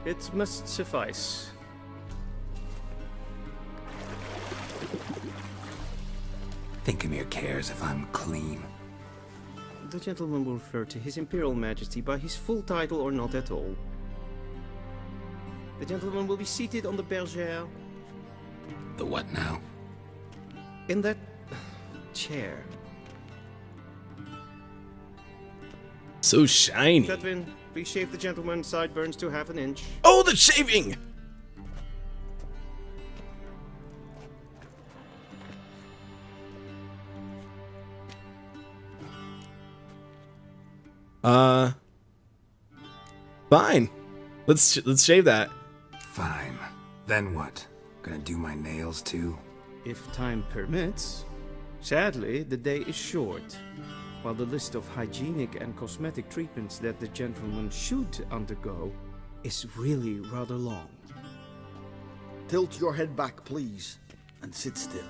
It must suffice. Think Emhyr cares if I'm clean? The gentleman will refer to His Imperial Majesty by his full title or not at all. The gentleman will be seated on the bergère. The what now? In that chair. So shiny. Chetwin, please shave the gentleman's sideburns to half an inch. Oh, the shaving! Fine. Let's shave that. Fine. Then what? Gonna do my nails too? If time permits. Sadly, the day is short, while the list of hygienic and cosmetic treatments that the gentleman should undergo is really rather long. Tilt your head back, please, and sit still.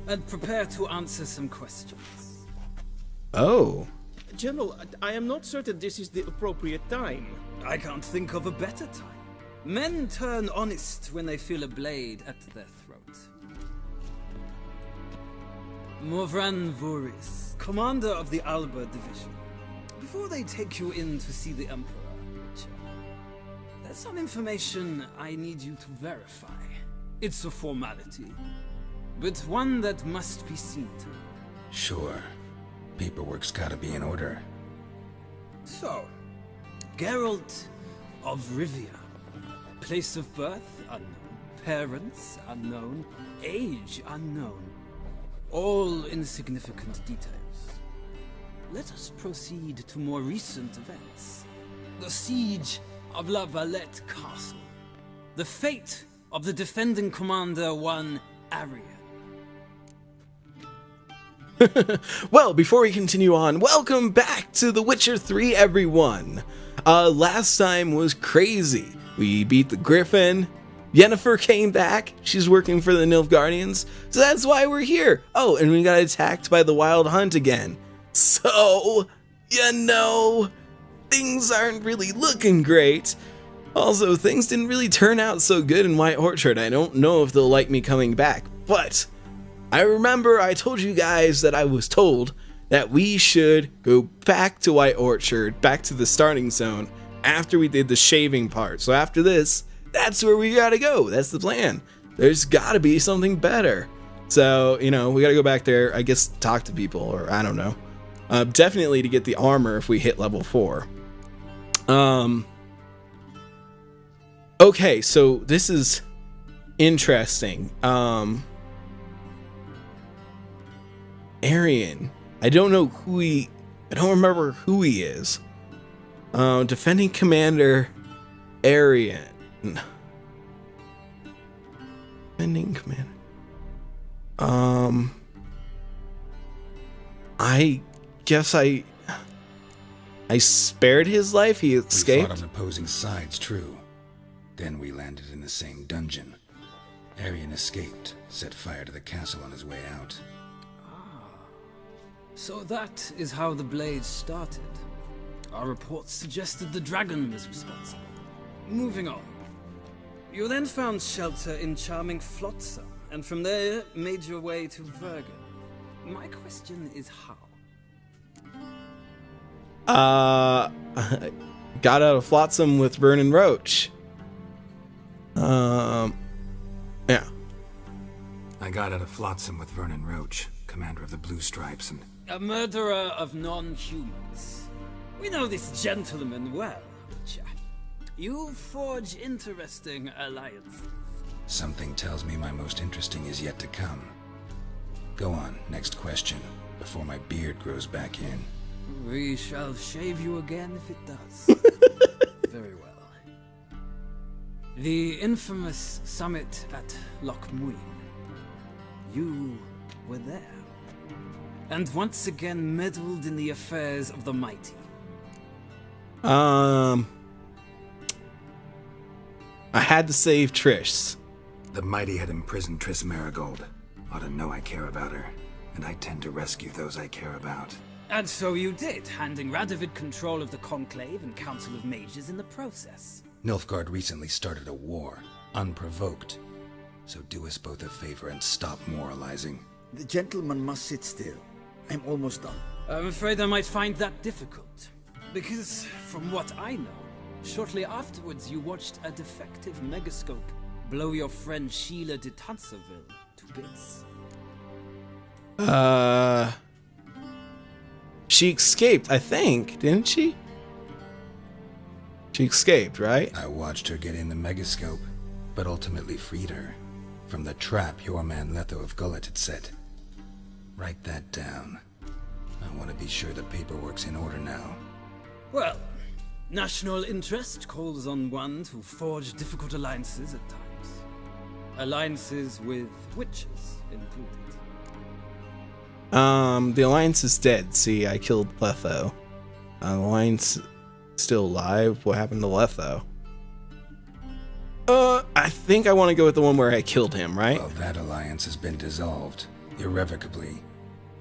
And prepare to answer some questions. Oh. General, I am not certain this is the appropriate time. I can't think of a better time. Men turn honest when they feel a blade at their throat. Emhyr var Emreis, commander of the Alba division. Before they take you in to see the Emperor, there's some information I need you to verify. It's a formality, but one that must be seen to. Sure. Paperwork's gotta be in order. So, Geralt of Rivia. Place of birth unknown. Parents unknown. Age unknown. All insignificant details. Let us proceed to more recent events. The siege of La Valette Castle. The fate of the defending commander, one Arian. Well, before we continue on, welcome back to The Witcher 3, everyone. Last time was crazy. We beat the Griffin. Yennefer came back. She's working for the Nilfgaardians, so that's why we're here. Oh, and we got attacked by the Wild Hunt again. So, things aren't really looking great. Also, things didn't really turn out so good in White Orchard. I don't know if they'll like me coming back, but I remember I told you guys that I was told that we should go back to White Orchard, back to the starting zone, after we did the shaving part. So after this, that's where we gotta go. That's the plan. There's gotta be something better. So, we gotta go back there, I guess, talk to people, or I don't know. Definitely to get the armor if we hit level 4. Okay, so this is interesting. Arian. I don't remember who he is. Defending Commander Arian. Defending Commander. I guess I spared his life. He escaped. We fought on opposing sides, true. Then we landed in the same dungeon. Arian escaped, set fire to the castle on his way out. So that is how the blade started. Our reports suggested the dragon was responsible. Moving on. You then found shelter in charming Flotsam, and from there made your way to Vergen. My question is how? Got out of Flotsam with Vernon Roach. Yeah. I got out of Flotsam with Vernon Roach, commander of the Blue Stripes, and A murderer of non-humans. We know this gentleman well, Witcher. You forge interesting alliances. something tells me my most interesting is yet to come. Go on, next question, before my beard grows back in. We shall shave you again if it does. Very well. The infamous summit at Loch Muin. You were there. And once again meddled in the affairs of the mighty. I had to save Trish. The mighty had imprisoned Triss Marigold. ought to know I care about her, and I tend to rescue those I care about. And so you did, handing Radovid control of the Conclave and Council of Mages in the process. Nilfgaard recently started a war, unprovoked. So do us both a favor and stop moralizing. The gentleman must sit still. I'm almost done. I'm afraid I might find that difficult. Because, from what I know, shortly afterwards you watched a defective megascope blow your friend Sheila de Tanserville to bits. She escaped, I think, didn't she? She escaped, right? I watched her get in the megascope, but ultimately freed her from the trap your man Letho of Gullet had set. Write that down. I want to be sure the paperwork's in order now. Well, national interest calls on one to forge difficult alliances at times. Alliances with witches included. The Alliance is dead. See, I killed Letho. The Alliance still alive. What happened to Letho? I think I want to go with the one where I killed him, right? Well, that alliance has been dissolved, irrevocably.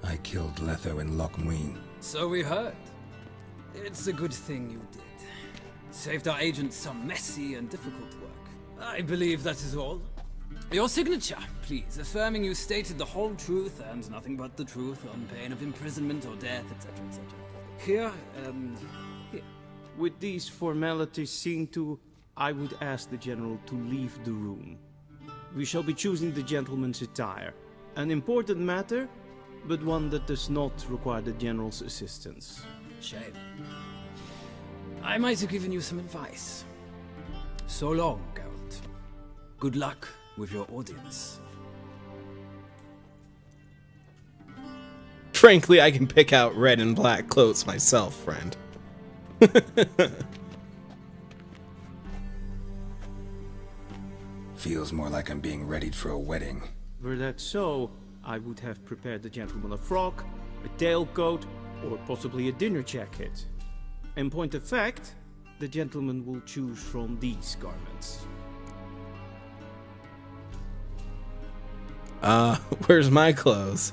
I killed Letho in Loch Muin. So we heard. It's a good thing you did. Saved our agents some messy and difficult work. I believe that is all. Your signature, please, affirming you stated the whole truth and nothing but the truth on pain of imprisonment or death, etc., etc. Here, and here. With these formalities seen to, I would ask the General to leave the room. We shall be choosing the gentleman's attire. An important matter, but one that does not require the General's assistance. Shame. I might have given you some advice. So long, Geralt. Good luck with your audience. Frankly, I can pick out red and black clothes myself, friend. Feels more like I'm being readied for a wedding. Were that so, I would have prepared the gentleman a frock, a tailcoat, or possibly a dinner jacket. In point of fact, the gentleman will choose from these garments. Where's my clothes?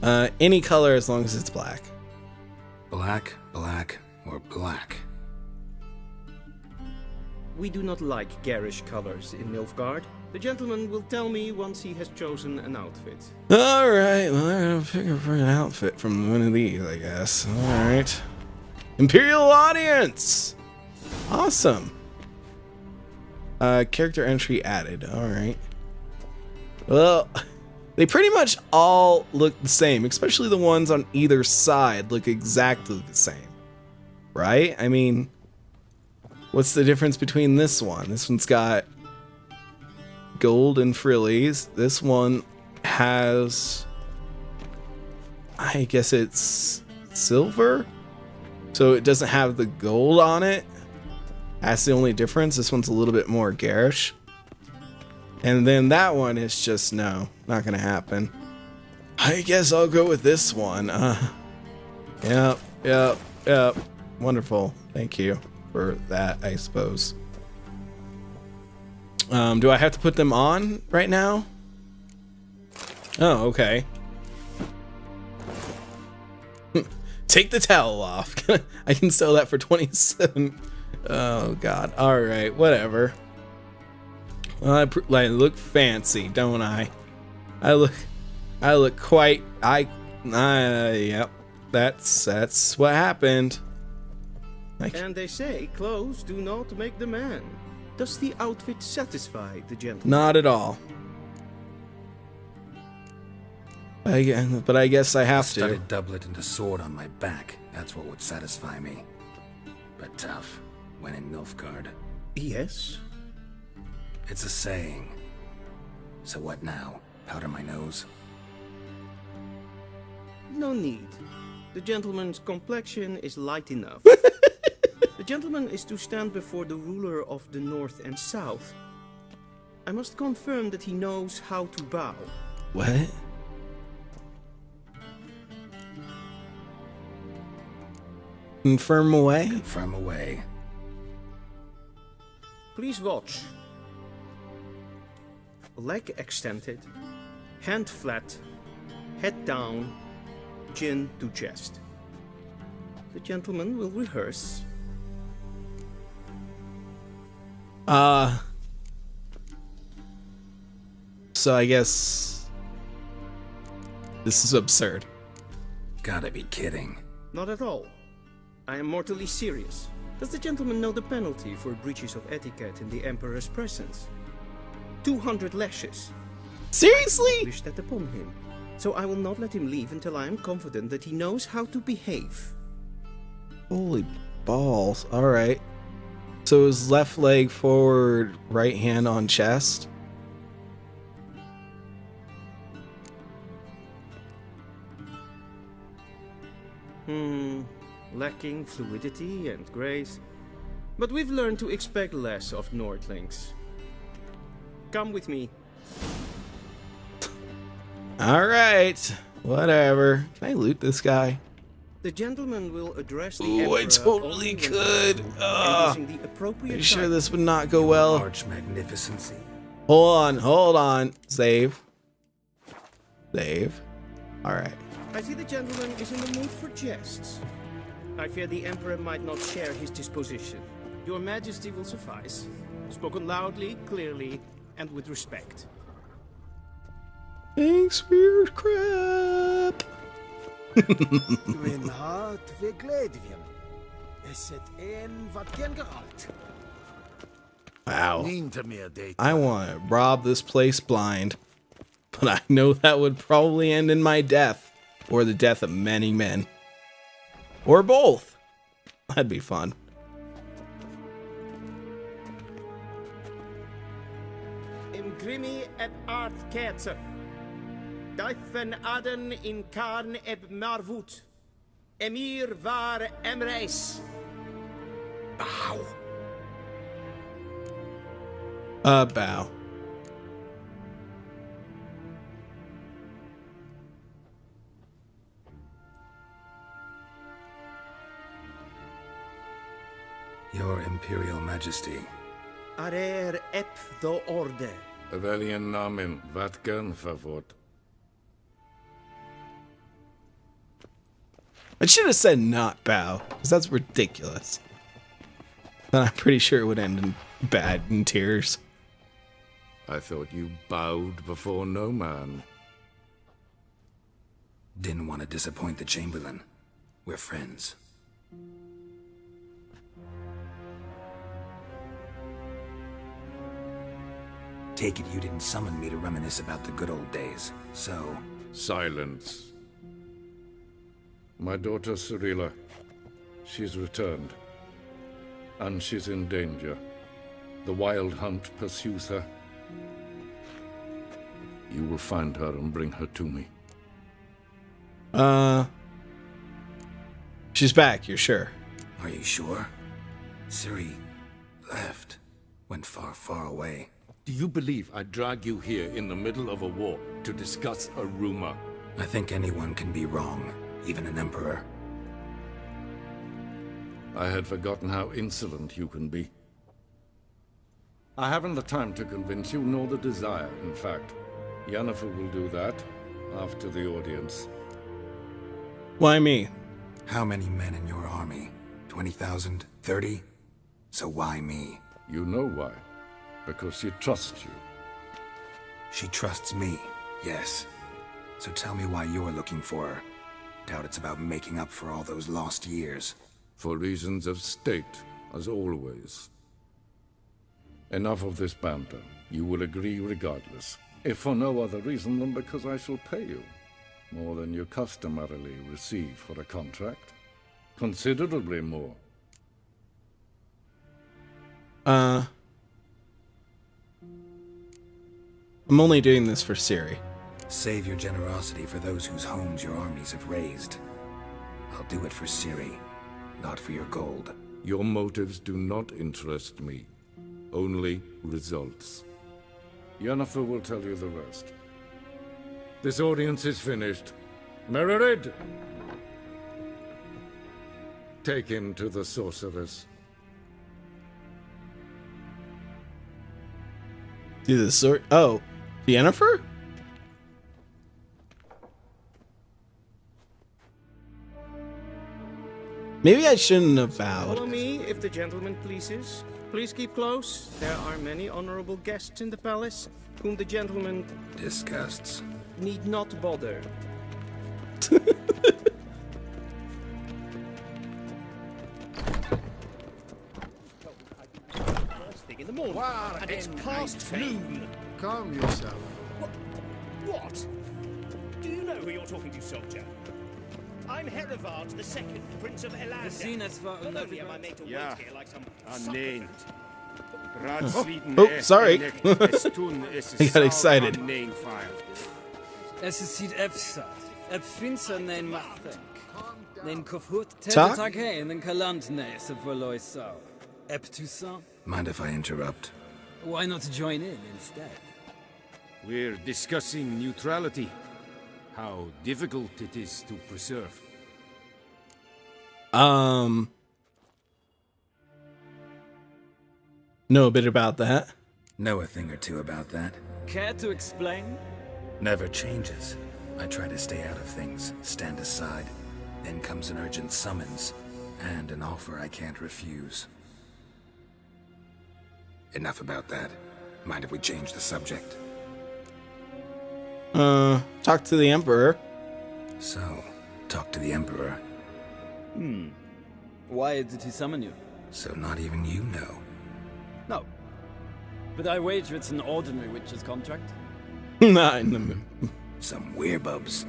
Any color as long as it's black. Black, black, or black? We do not like garish colors in Nilfgaard. The gentleman will tell me once he has chosen an outfit. Alright, well, I'm gonna pick up an outfit from one of these, I guess. Alright. Imperial Audience! Awesome. Character entry added. Alright. Well, they pretty much all look the same, especially the ones on either side look exactly the same. Right? I mean, what's the difference between this one? This one's got gold and frillies. This one has, I guess it's silver, so it doesn't have the gold on it. That's the only difference. This one's a little bit more garish. And then that one is just, no, not gonna happen. I guess I'll go with this one. Yep. Wonderful. Thank you for that, I suppose. Do I have to put them on right now? Oh, okay. Take the towel off. I can sell that for 27. Oh, God. All right, whatever. Well, I look fancy, don't I? I look quite. Yep. That's what happened. And they say clothes do not make the man. Does the outfit satisfy the gentleman? Not at all. But I guess I have to. Studded doublet and a sword on my back. That's what would satisfy me. But tough when in Nilfgaard. Yes. It's a saying. So what now? Powder my nose? No need. The gentleman's complexion is light enough. The gentleman is to stand before the ruler of the North and South. I must confirm that he knows how to bow. What? Confirm away? Confirm away. Please watch. Leg extended, Hand flat, head down, chin to chest. The gentleman will rehearse. So I guess this is absurd. Gotta be kidding. Not at all. I am mortally serious. Does the gentleman know the penalty for breaches of etiquette in the Emperor's presence? 200 lashes. Seriously? Wish that upon him. So I will not let him leave until I am confident that he knows how to behave. Holy balls. Alright. So his left leg forward, right hand on chest. Lacking fluidity and grace. But we've learned to expect less of Nordlings. Come with me. Alright. Whatever. Can I loot this guy? The gentleman will address the Ooh, I Emperor totally only when could. possible and using the appropriate Are you sure time. this would not go well? Arch magnificency. Hold on. Save. Save. Alright. I see the gentleman is in the mood for jests. I fear the Emperor might not share his disposition. Your Majesty will suffice. Spoken loudly, clearly, and with respect. Thanks for your crap. Mijn hart vergledvjem. Is het een wat ken Geralt? Wow. Niet meer date. I want to rob this place blind. But I know that would probably end in my death. Or the death of many men. Or both. That'd be fun. In grimi et art ketzer. Duiven aden in karn eb marvoet. Emhyr var Emreis. Bow. Bow. Your Imperial Majesty. Arer ep do orde. Weljen namen, wat kan favort? I should have said not bow, because that's ridiculous. Then I'm pretty sure it would end in bad and tears. I thought you bowed before no man. Didn't want to disappoint the Chamberlain. We're friends. Take it you didn't summon me to reminisce about the good old days, so... Silence. My daughter Cyrilla, she's returned. And she's in danger. The Wild Hunt pursues her. You will find her and bring her to me. She's back, you're sure? Are you sure? Ciri left. Went far, far away. Do you believe I'd drag you here in the middle of a war to discuss a rumor? I think anyone can be wrong, even an emperor. I had forgotten how insolent you can be. I haven't the time to convince you, nor the desire, in fact. Yennefer will do that after the audience. Why me? How many men in your army? 20,000? 30? So why me? You know why. Because she trusts you. She trusts me, yes. So tell me why you're looking for her. Doubt it's about making up for all those lost years. For reasons of state, as always. Enough of this banter. You will agree regardless. If for no other reason than because I shall pay you. More than you customarily receive for a contract. Considerably more. I'm only doing this for Ciri. Save your generosity for those whose homes your armies have razed. I'll do it for Ciri, not for your gold. Your motives do not interest me. Only results. Yennefer will tell you the rest. This audience is finished. Mererid! Take him to the sorceress. Do the sort. Oh, Yennefer? Maybe I shouldn't have Follow bowed. me, if the gentleman pleases. Please keep close. There are many honorable guests in the palace, whom the gentleman Disgusts. need not bother. In the morning, and it's past noon. Calm yourself. What? Do you know who you're talking to, soldier? I'm Emhyr var II, Prince of Elander. Seen as far Not only am I made to wait here like some nee. succubus. Oh, sorry. I got excited. Es ist Efsa. Finster nein Machdenk. Nein Kofhut Talk? Tag hey, nen Kalant ne se verloy so. Eptusan. Mind if I interrupt? Why not join in instead? We're discussing neutrality. How difficult it is to preserve. Know a bit about that. Know a thing or two about that. Care to explain? Never changes. I try to stay out of things, stand aside. Then comes an urgent summons, and an offer I can't refuse. Enough about that. Mind if we change the subject? Talk to the Emperor. So, talk to the Emperor. Why did he summon you? So not even you know. No. But I wager it's an ordinary witch's contract. Not in the mood. Some werebubs.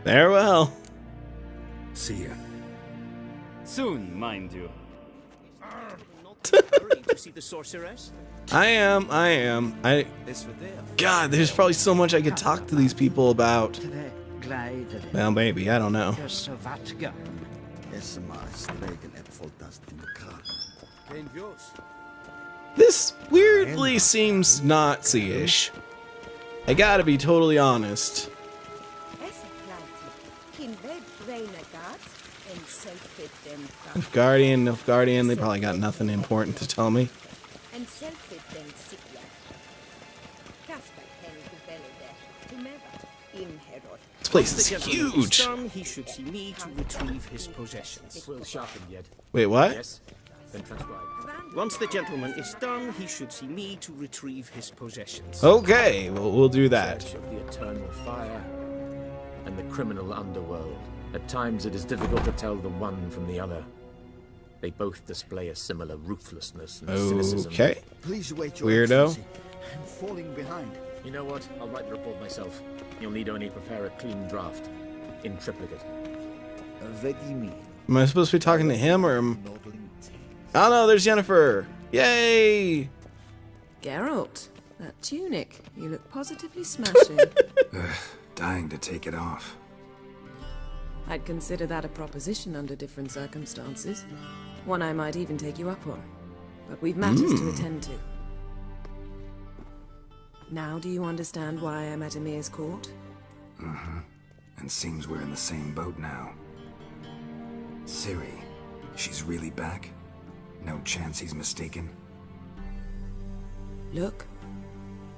Farewell. See ya. Soon, mind you. Hurry to see the sorceress. I am. God, there's probably so much I could talk to these people about. Well, maybe. I don't know. This weirdly seems Nazi-ish. I gotta be totally honest. Nilfgaardian, they probably got nothing important to tell me. This place is huge. Done, he should see me to retrieve his possessions. Wait, what? Once the gentleman is done, he should see me to retrieve his possessions. Okay, well, we'll do that. Of the eternal fire and the criminal underworld. At times it is difficult to tell the one from the other. They both display a similar ruthlessness and cynicism. Okay. Please wait your Weirdo. Excellency. I'm falling behind. You know what? I'll write the report myself. You'll need only prepare a clean draft. In triplicate. Am I supposed to be talking to him or Oh no, there's Yennefer. Yay! Geralt, that tunic. You look positively smashing. Dying to take it off. I'd consider that a proposition under different circumstances. One I might even take you up on. But we've matters to attend to. Now do you understand why I'm at Emhyr's court? And seems we're in the same boat now. Ciri, she's really back? No chance he's mistaken? Look,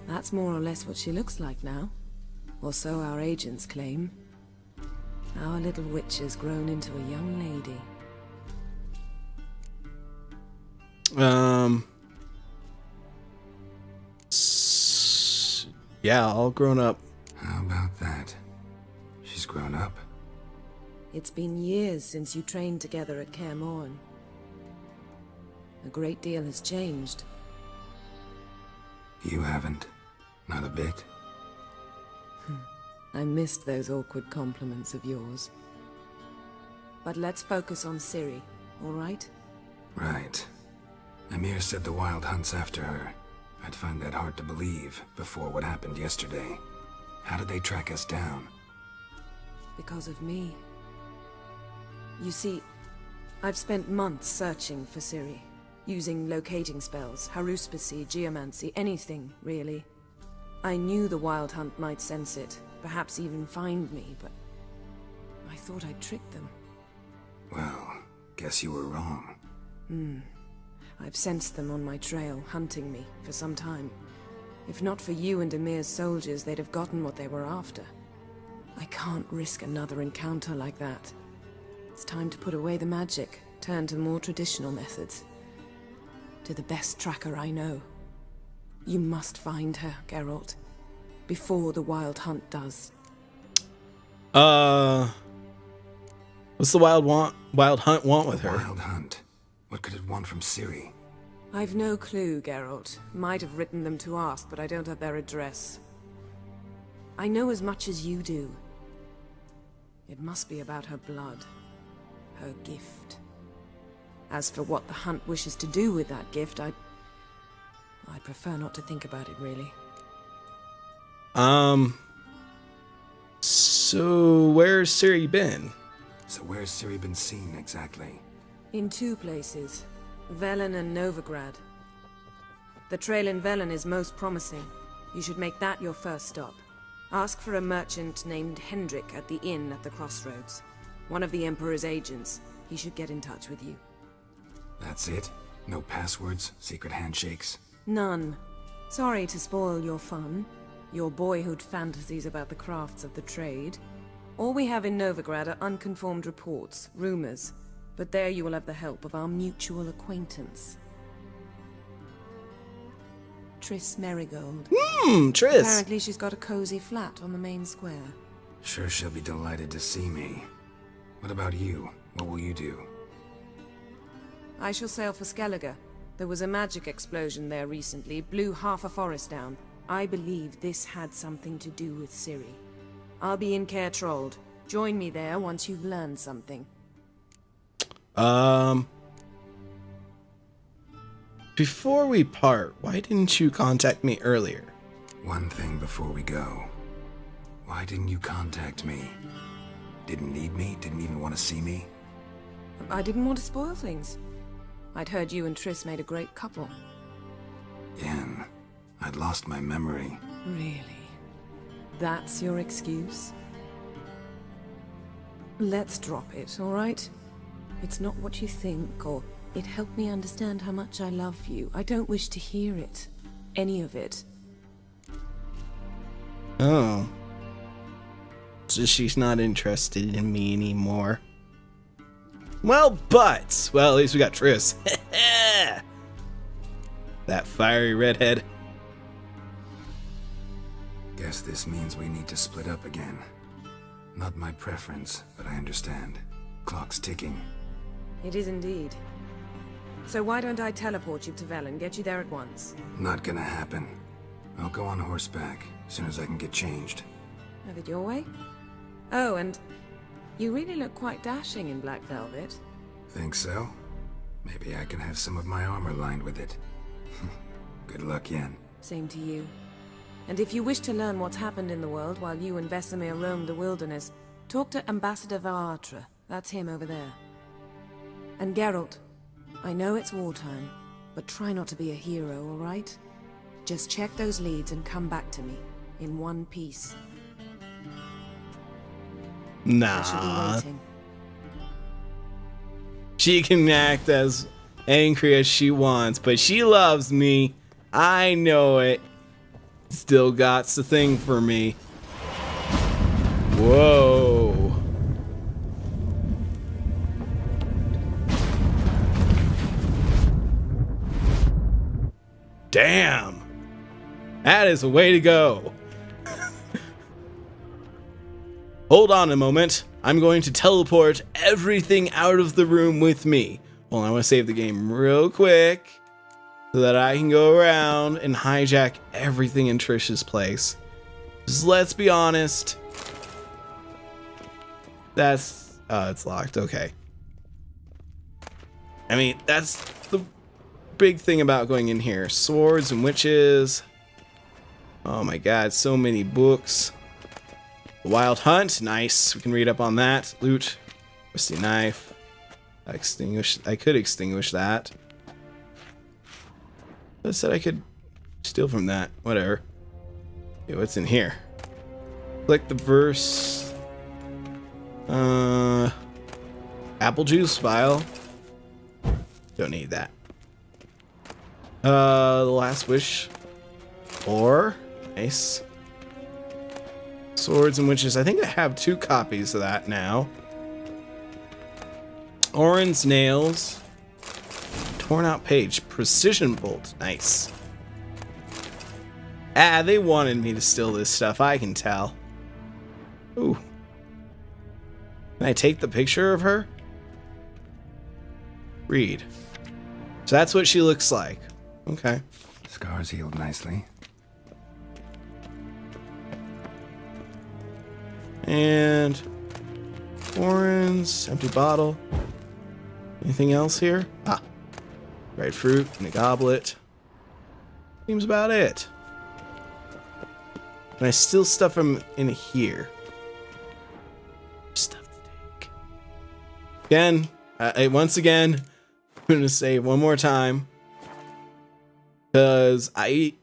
that's more or less what she looks like now. Or so our agents claim. Our little witch has grown into a young lady. Yeah, all grown up. How about that? She's grown up? It's been years since you trained together at Kaer Morhen. A great deal has changed. You haven't. Not a bit. I missed those awkward compliments of yours. But let's focus on Ciri, all right? Right. Emhyr said the Wild hunt's after her. I'd find that hard to believe before what happened yesterday. How did they track us down? Because of me. You see, I've spent months searching for Ciri, using locating spells, haruspicy, geomancy, anything, really. I knew the Wild Hunt might sense it, perhaps even find me, but I thought I'd tricked them. Well, guess you were wrong. I've sensed them on my trail, hunting me, for some time. If not for you and Emhyr's soldiers, they'd have gotten what they were after. I can't risk another encounter like that. It's time to put away the magic, turn to more traditional methods. To the best tracker I know. You must find her, Geralt. Before the Wild Hunt does. What's the Wild Hunt want with her? Wild Hunt? What could it want from Ciri? I've no clue, Geralt. Might have written them to ask, but I don't have their address. I know as much as you do. It must be about her blood. Her gift. As for what the Hunt wishes to do with that gift, I'd prefer not to think about it, really. So where's Ciri been? So where's Ciri been seen, exactly? In 2 places. Velen and Novigrad. The trail in Velen is most promising. You should make that your first stop. Ask for a merchant named Hendrik at the inn at the crossroads. One of the Emperor's agents. He should get in touch with you. That's it? No passwords, secret handshakes? None. Sorry to spoil your fun. Your boyhood fantasies about the crafts of the trade. All we have in Novigrad are unconfirmed reports, rumors. But there you will have the help of our mutual acquaintance. Triss Merigold. Triss! Apparently she's got a cozy flat on the main square. Sure she'll be delighted to see me. What about you? What will you do? I shall sail for Skellige. There was a magic explosion there recently, blew half a forest down. I believe this had something to do with Ciri. I'll be in Caer Trolde. Join me there once you've learned something. Before we part, why didn't you contact me earlier? One thing before we go. Why didn't you contact me? Didn't need me? Didn't even want to see me? I didn't want to spoil things. I'd heard you and Triss made a great couple. Yen, I'd lost my memory. Really? That's your excuse? Let's drop it, all right? It's not what you think, or it helped me understand how much I love you. I don't wish to hear it. Any of it. Oh. So she's not interested in me anymore. Well, at least we got Triss. That fiery redhead. Guess this means we need to split up again. Not my preference, but I understand. Clock's ticking. It is indeed. So why don't I teleport you to Velen, get you there at once? Not gonna happen. I'll go on horseback, as soon as I can get changed. Have it your way? Oh, and you really look quite dashing in black velvet. Think so? Maybe I can have some of my armor lined with it. Good luck, Yen. Same to you. And if you wish to learn what's happened in the world while you and Vesemir roamed the wilderness, talk to Ambassador Varatra. That's him over there. And Geralt, I know it's wartime, but try not to be a hero, all right? Just check those leads and come back to me, in one piece. Nah. I shall be waiting. She can act as angry as she wants, but she loves me. I know it. Still got the thing for me. Whoa. Damn. That is a way to go. Hold on a moment. I'm going to teleport everything out of the room with me. Well, I want to save the game real quick so that I can go around and hijack everything in Trish's place. Just let's be honest. That's... it's locked. Okay. I mean, that's the big thing about going in here. Swords and witches. Oh my god, so many books. Wild Hunt, nice. We can read up on that. Loot, rusty knife. I could extinguish that. I said I could steal from that. Whatever. Okay, what's in here? Click the verse. Apple juice vial. Don't need that. The last wish. Or nice. Swords and Witches. I think I have 2 copies of that now. Orin's Nails. Torn out page. Precision Bolt. Nice. They wanted me to steal this stuff. I can tell. Ooh. Can I take the picture of her? Read. So that's what she looks like. Okay. Scars healed nicely. And orange, empty bottle. Anything else here? Dried fruit in a goblet. Seems about it. Can I still stuff them in here? Stuff to take. Again, once again, I'm gonna say it one more time. Because I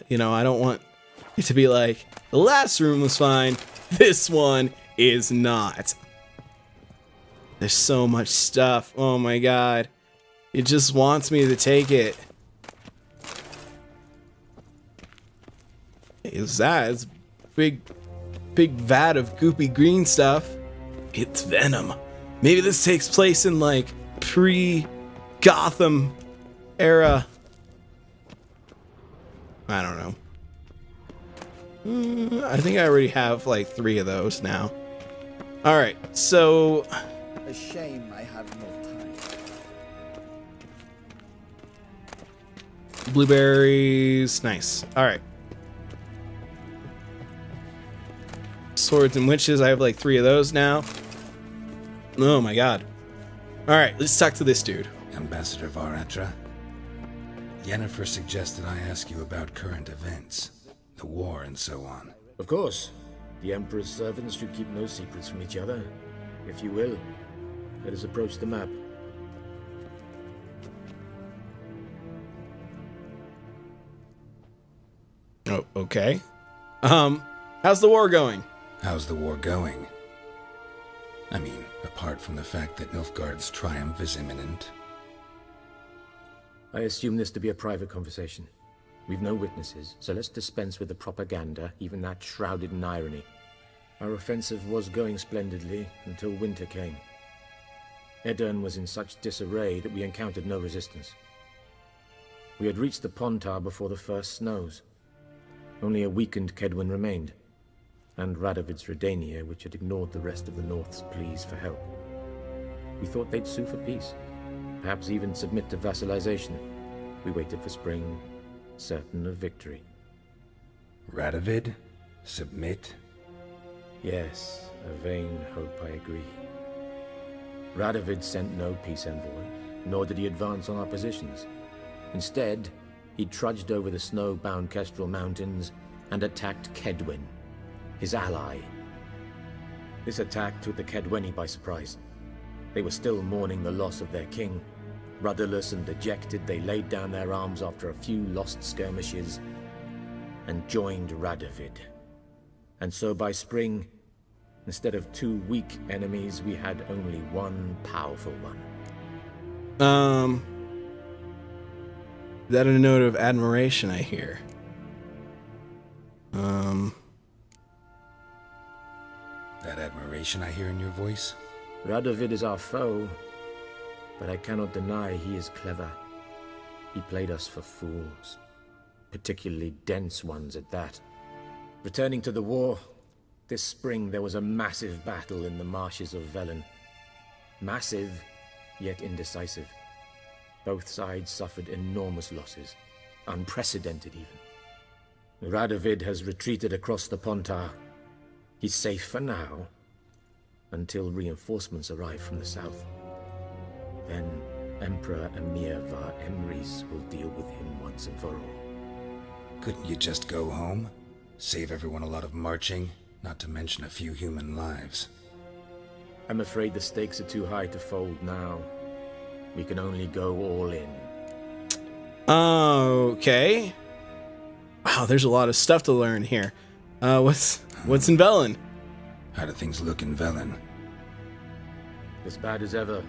don't want it to be like, the last room was fine, this one is not. There's so much stuff. Oh my god. It just wants me to take it. Is that? It's big vat of goopy green stuff. It's venom. Maybe this takes place in like pre-Gotham era. I don't know. I think I already have like 3 of those now. Alright, so... A shame I have no time. Blueberries. Nice. Alright. Swords and Witches. I have like 3 of those now. Oh my god. Alright, let's talk to this dude. Ambassador Varatra. Yennefer suggested I ask you about current events, the war and so on. Of course. The Emperor's servants should keep no secrets from each other. If you will, let us approach the map. Oh, okay. How's the war going? How's the war going? I mean, apart from the fact that Nilfgaard's triumph is imminent. I assume this to be a private conversation. We've no witnesses, so let's dispense with the propaganda, even that shrouded in irony. Our offensive was going splendidly until winter came. Edirn was in such disarray that we encountered no resistance. We had reached the Pontar before the first snows. Only a weakened Kedwin remained, and Radovid's Redania, which had ignored the rest of the North's pleas for help. We thought they'd sue for peace, perhaps even submit to vassalization. We waited for spring, certain of victory. Radovid? Submit? Yes, a vain hope, I agree. Radovid sent no peace envoys, nor did he advance on our positions. Instead, he trudged over the snow-bound Kestrel Mountains and attacked Kedwin, his ally. This attack took the Kedweni by surprise. They were still mourning the loss of their king. Rudderless and dejected, they laid down their arms after a few lost skirmishes and joined Radovid. And so by spring, instead of 2 weak enemies, we had only one powerful one. That a note of admiration, I hear. That admiration I hear in your voice? Radovid is our foe, but I cannot deny he is clever. He played us for fools, particularly dense ones at that. Returning to the war, this spring there was a massive battle in the marshes of Velen. Massive, yet indecisive. Both sides suffered enormous losses, unprecedented even. Radovid has retreated across the Pontar. He's safe for now, until reinforcements arrive from the south. Then Emperor Emhyr var Emreis will deal with him once and for all. Couldn't you just go home? Save everyone a lot of marching, not to mention a few human lives. I'm afraid the stakes are too high to fold now. We can only go all in. Okay. Wow, there's a lot of stuff to learn here. What's in Velen? How do things look in Velen? As bad as ever,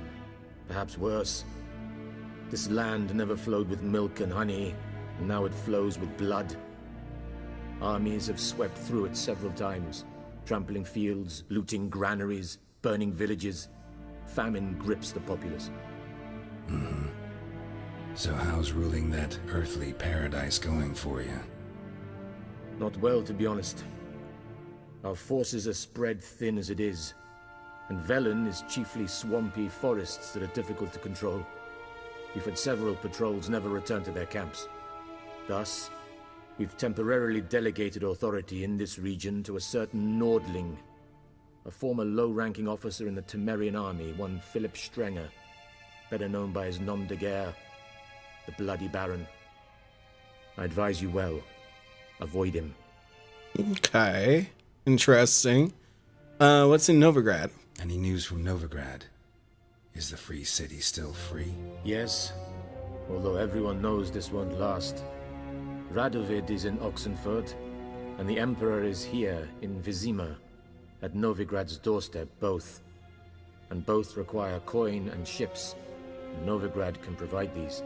perhaps worse. This land never flowed with milk and honey, and now it flows with blood. Armies have swept through it several times, trampling fields, looting granaries, burning villages. Famine grips the populace. So how's ruling that earthly paradise going for you? Not well, to be honest. Our forces are spread thin as it is, and Velen is chiefly swampy forests that are difficult to control. We've had several patrols never return to their camps. Thus, we've temporarily delegated authority in this region to a certain Nordling, a former low-ranking officer in the Temerian army, one Philip Strenger, better known by his nom de guerre, the Bloody Baron. I advise you well. Avoid him. Okay. Interesting. What's in Novigrad? Any news from Novigrad? Is the free city still free? Yes, although everyone knows this won't last. Radovid is in Oxenfurt, and the Emperor is here in Vizima, at Novigrad's doorstep, both. And both require coin and ships. Novigrad can provide these.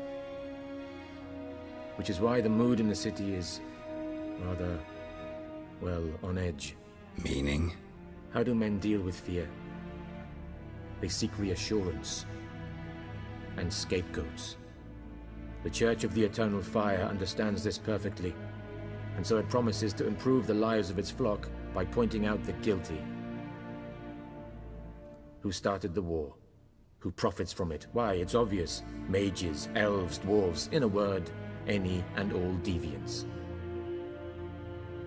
Which is why the mood in the city is rather, well, on edge. Meaning? How do men deal with fear? They seek reassurance and scapegoats. The Church of the Eternal Fire understands this perfectly, and so it promises to improve the lives of its flock by pointing out the guilty. Who started the war? Who profits from it? Why, it's obvious. Mages, elves, dwarves, in a word, any and all deviants.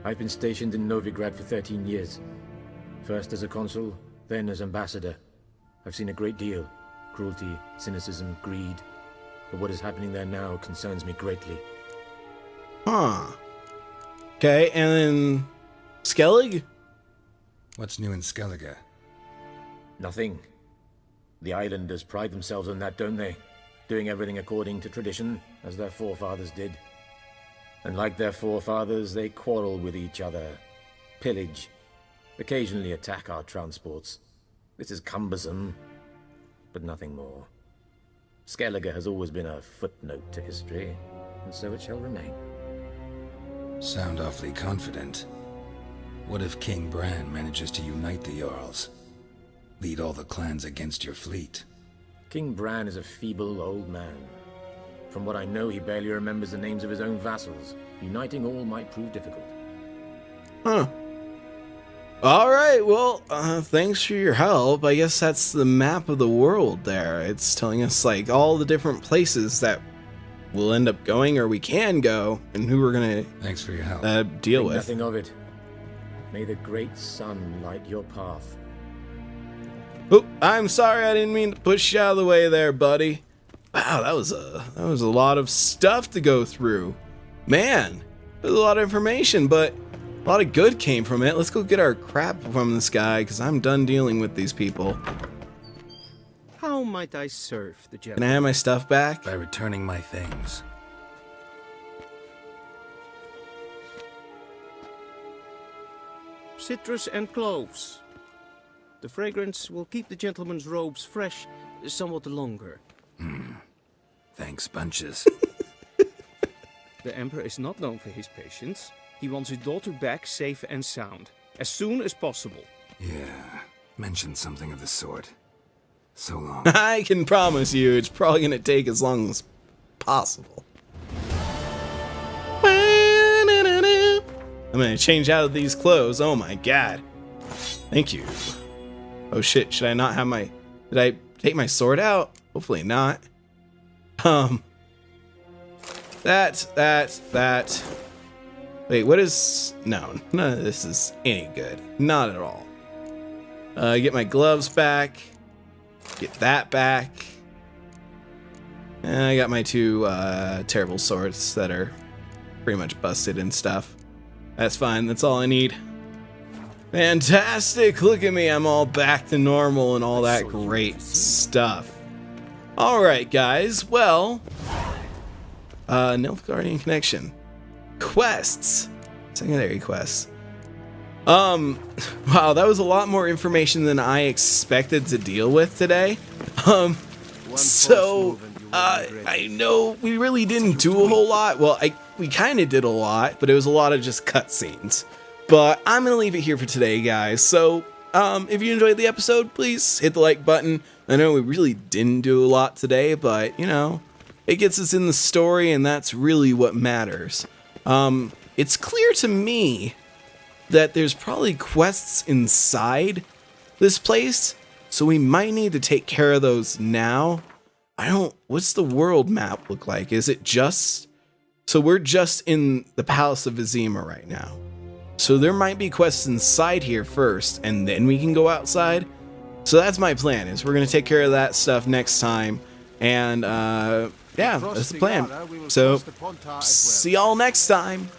I've been stationed in Novigrad for 13 years. First as a consul, then as ambassador. I've seen a great deal. Cruelty, cynicism, greed. But what is happening there now concerns me greatly. Huh. Okay, and then Skellig? What's new in Skellige? Nothing. The islanders pride themselves on that, don't they? Doing everything according to tradition, as their forefathers did. And like their forefathers, they quarrel with each other, pillage, occasionally attack our transports. This is cumbersome, but nothing more. Skellige has always been a footnote to history, and so it shall remain. Sound awfully confident. What if King Bran manages to unite the Jarls? Lead all the clans against your fleet? King Bran is a feeble old man. From what I know, he barely remembers the names of his own vassals. Uniting all might prove difficult. Huh. Alright, well, thanks for your help. I guess that's the map of the world there. It's telling us, like, all the different places that we'll end up going or we can go, and who we're gonna Thanks for your help. deal Think with. nothing of it. May the great sun light your path. Oh, I'm sorry, I didn't mean to push you out of the way there, buddy. Wow, that was a lot of stuff to go through. Man, there's a lot of information, but a lot of good came from it. Let's go get our crap from this guy, because I'm done dealing with these people. How might I serve the Can I gentleman? have my stuff back? By returning my things. Citrus and cloves. The fragrance will keep the gentleman's robes fresh somewhat longer. Thanks, bunches. The Emperor is not known for his patience. He wants his daughter back safe and sound, as soon as possible. Yeah, mentioned something of the sort. So long. I can promise you it's probably going to take as long as possible. I'm going to change out of these clothes. Oh my god. Thank you. Oh shit, should I not have my... Did I take my sword out? Hopefully not. That. Wait, what is... No, none of this is any good. Not at all. Get my gloves back. Get that back. And I got my two terrible swords that are pretty much busted and stuff. That's fine, that's all I need. Fantastic! Look at me, I'm all back to normal and all that great stuff. Alright guys, well... Nilfgaardian Connection. Quests! Secondary quests. Wow, that was a lot more information than I expected to deal with today. I know we really didn't do a whole lot. Well, we kind of did a lot, but it was a lot of just cutscenes. But I'm going to leave it here for today, guys. So, if you enjoyed the episode, please hit the like button. I know we really didn't do a lot today, but, you know, it gets us in the story, and that's really what matters. It's clear to me that there's probably quests inside this place, so we might need to take care of those now. What's the world map look like? Is it just... So we're just in the Palace of Vizima right now. So there might be quests inside here first, and then we can go outside. So that's my plan, is we're going to take care of that stuff next time. And, yeah, that's the plan. So, see y'all next time.